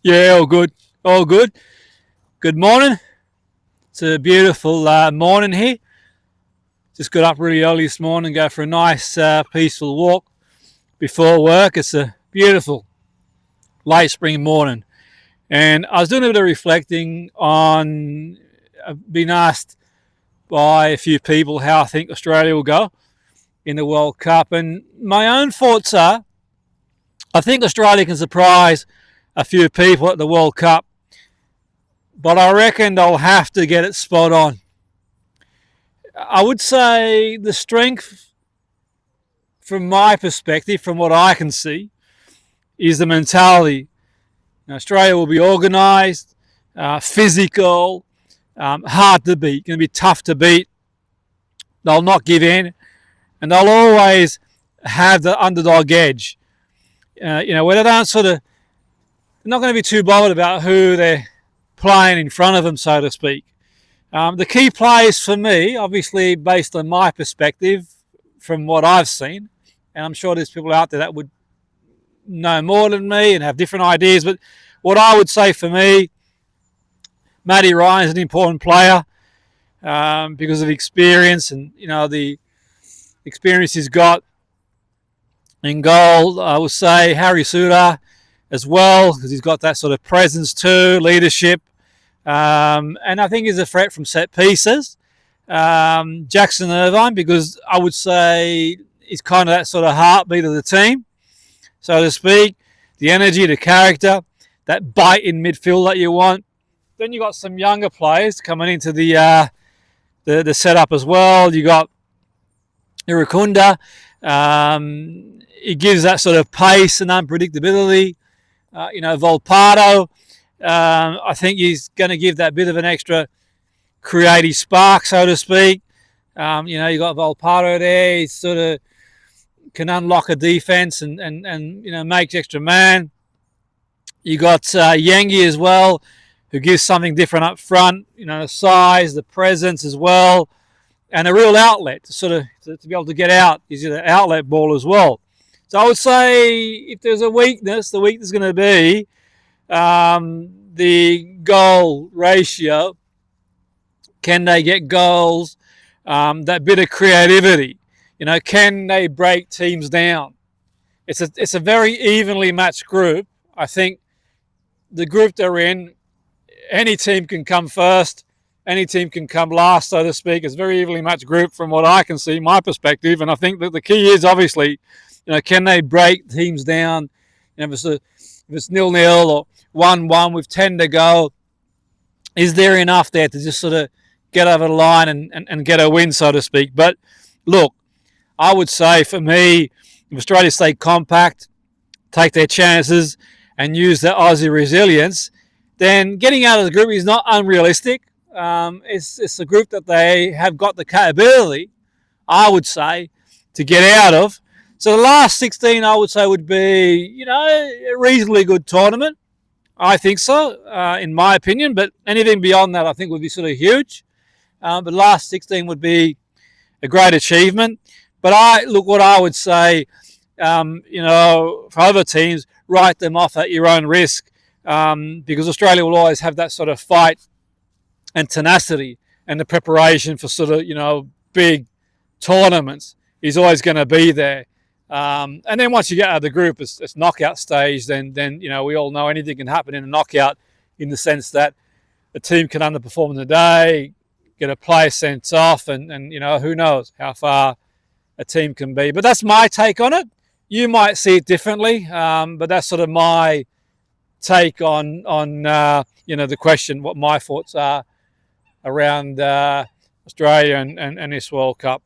Yeah, all good. All good. Good morning. It's a beautiful morning here. Just got up really early this morning, go for a nice, peaceful walk before work. It's a beautiful late spring morning. And I was doing a bit of reflecting on, I've been asked by a few people how I think Australia will go in the World Cup. And my own thoughts are I think Australia can surprise a few people at the World Cup, but I reckon they'll have to get it spot on. I would say the strength, from my perspective, from what I can see, is the mentality. Now, Australia will be organised, physical, hard to beat, going to be tough to beat. They'll not give in, and they'll always have the underdog edge. Where they don't they're not going to be too bothered about who they're playing in front of them, so to speak. The key players for me, obviously based on my perspective, from what I've seen, and I'm sure there's people out there that would know more than me and have different ideas, but what I would say for me, Matty Ryan is an important player because of experience and the experience he's got in goal. I would say Harry Suter as well because he's got that sort of presence too, leadership. And I think he's a threat from set pieces. Jackson Irvine, because I would say he's kind of that sort of heartbeat of the team, so to speak. The energy, the character, that bite in midfield that you want. Then you got some younger players coming into the setup as well. You got Irakunda. He gives that sort of pace and unpredictability. Volpato. I think he's going to give that bit of an extra creative spark, so to speak. You got Volpato there. He sort of can unlock a defense and makes extra man. You got Yengi as well, who gives something different up front. The size, the presence as well, and a real outlet to be able to get out. He's an outlet ball as well. So I would say if there's a weakness, the weakness is going to be the goal ratio. Can they get goals? That bit of creativity. Can they break teams down? It's a very evenly matched group. I think the group they're in, any team can come first, any team can come last, so to speak. It's a very evenly matched group from what I can see, my perspective. And I think that the key is obviously, can they break teams down? If it's 0-0 or 1-1 with 10 to go, is there enough there to just sort of get over the line and get a win, so to speak? But look, I would say for me, if Australia stay compact, take their chances and use their Aussie resilience, then getting out of the group is not unrealistic. It's a group that they have got the capability, I would say, to get out of. So the last 16, I would say, would be, a reasonably good tournament. I think so, in my opinion. But anything beyond that, I think, would be sort of huge. But last 16 would be a great achievement. But what I would say, for other teams, write them off at your own risk, because Australia will always have that sort of fight and tenacity, and the preparation for sort of, big tournaments is always going to be there. And then once you get out of the group, it's knockout stage, then we all know anything can happen in a knockout, in the sense that a team can underperform in the day, get a player sent off, and who knows how far a team can be. But that's my take on it. You might see it differently, but that's sort of my take on the question, what my thoughts are around Australia and this World Cup.